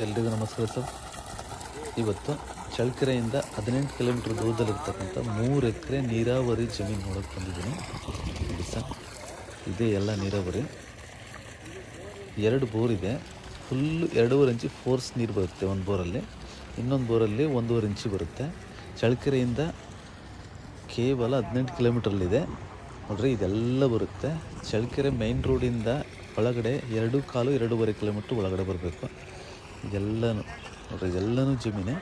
ಎಲ್ರಿಗೂ ನಮಸ್ಕಾರ ಸರ್. ಇವತ್ತು ಚಳ್ಳಕೆರೆಯಿಂದ 18 ಕಿಲೋಮೀಟ್ರ್ ದೂರದಲ್ಲಿರ್ತಕ್ಕಂಥ 3 ಎಕರೆ ನೀರಾವರಿ ಜಮೀನು ನೋಡೋಕ್ಕೆ ಬಂದಿದ್ದೀನಿ. ನೋಡಿ ಸರ್, ಇದೇ ಎಲ್ಲ ನೀರಾವರಿ. 2 ಬೋರ್ ಇದೆ. ಫುಲ್ಲು 2.5 ಇಂಚು ಫೋರ್ಸ್ ನೀರು ಬರುತ್ತೆ ಒಂದು ಬೋರಲ್ಲಿ, ಇನ್ನೊಂದು ಬೋರಲ್ಲಿ 1.5 ಇಂಚು ಬರುತ್ತೆ. ಚಳ್ಳಕೆರೆಯಿಂದ ಕೇವಲ 18 ಕಿಲೋಮೀಟ್ರಲ್ಲಿದೆ ನೋಡ್ರಿ. ಇದೆಲ್ಲ ಬರುತ್ತೆ ಚಳ್ಳಕೆರೆ ಮೈನ್ ರೋಡಿಂದ ಒಳಗಡೆ 2.25 ಕಿಲೋಮೀಟ್ರ್ ಒಳಗಡೆ ಬರಬೇಕು. ಇದೆಲ್ಲನೂ ನೋಡ್ರಿ, ಇದೆಲ್ಲನೂ ಜಮೀನೆ.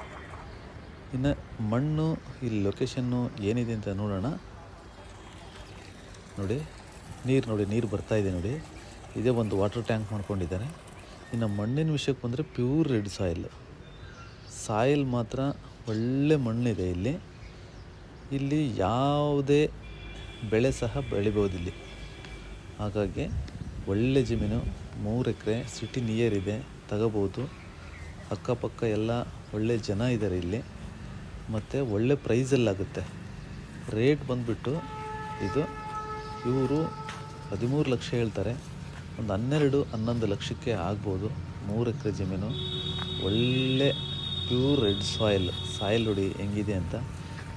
ಇನ್ನು ಮಣ್ಣು ಇಲ್ಲಿ ಲೊಕೇಶನ್ನು ಏನಿದೆ ಅಂತ ನೋಡೋಣ. ನೋಡಿ ನೀರು ಬರ್ತಾಯಿದೆ ನೋಡಿ. ಇದೇ ಒಂದು ವಾಟರ್ ಟ್ಯಾಂಕ್ ಮಾಡ್ಕೊಂಡಿದ್ದಾರೆ. ಇನ್ನು ಮಣ್ಣಿನ ವಿಷಯಕ್ಕೆ ಬಂದರೆ ಪ್ಯೂರ್ ರೆಡ್ ಸಾಯಿಲ್ ಮಾತ್ರ ಒಳ್ಳೆ ಮಣ್ಣಿದೆ ಇಲ್ಲಿ ಯಾವುದೇ ಬೆಳೆ ಸಹ ಬೆಳಿಬೋದಿಲ್ಲಿ. ಹಾಗಾಗಿ ಒಳ್ಳೆ ಜಮೀನು, 3 ಎಕರೆ, ಸಿಟಿ ನಿಯರ್ ಇದೆ, ತಗೋಬೋದು. ಅಕ್ಕಪಕ್ಕ ಎಲ್ಲ ಒಳ್ಳೆ ಜನ ಇದ್ದಾರೆ ಇಲ್ಲಿ, ಮತ್ತು ಒಳ್ಳೆ ಪ್ರೈಸಲ್ಲಾಗುತ್ತೆ. ರೇಟ್ ಬಂದುಬಿಟ್ಟು ಇವರು 13 ಲಕ್ಷ ಹೇಳ್ತಾರೆ. ಒಂದು 12-11 ಲಕ್ಷಕ್ಕೆ ಆಗ್ಬೋದು. 3 ಎಕರೆ ಜಮೀನು, ಒಳ್ಳೆ ಪ್ಯೂರ್ ರೆಡ್ ಸಾಯಿಲ್ ನೋಡಿ ಹೆಂಗಿದೆ ಅಂತ.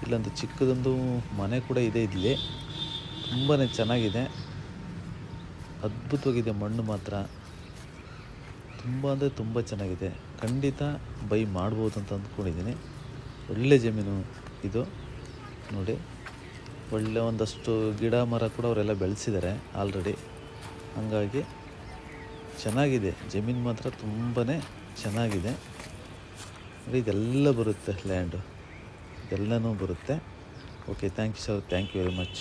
ಇಲ್ಲೊಂದು ಚಿಕ್ಕದೊಂದು ಮನೆ ಕೂಡ ಇದೆ ಇಲ್ಲಿ. ತುಂಬಾ ಚೆನ್ನಾಗಿದೆ, ಅದ್ಭುತವಾಗಿದೆ. ಮಣ್ಣು ಮಾತ್ರ ತುಂಬ ಅಂದರೆ ತುಂಬ ಚೆನ್ನಾಗಿದೆ. ಖಂಡಿತ ಬೈ ಮಾಡ್ಬೋದು ಅಂತ ಅಂದ್ಕೊಂಡಿದ್ದೀನಿ. ಒಳ್ಳೆ ಜಮೀನು ಇದು ನೋಡಿ. ಒಳ್ಳೆ ಒಂದಷ್ಟು ಗಿಡ ಮರ ಕೂಡ ಅವರೆಲ್ಲ ಬೆಳೆಸಿದ್ದಾರೆ ಆಲ್ರೆಡಿ. ಹಾಗಾಗಿ ಚೆನ್ನಾಗಿದೆ ಜಮೀನು ಮಾತ್ರ, ತುಂಬಾ ಚೆನ್ನಾಗಿದೆ. ಇದೆಲ್ಲ ಬರುತ್ತೆ ಲ್ಯಾಂಡು, ಇದೆಲ್ಲನೂ ಬರುತ್ತೆ. Okay, thank you sir, thank you very much.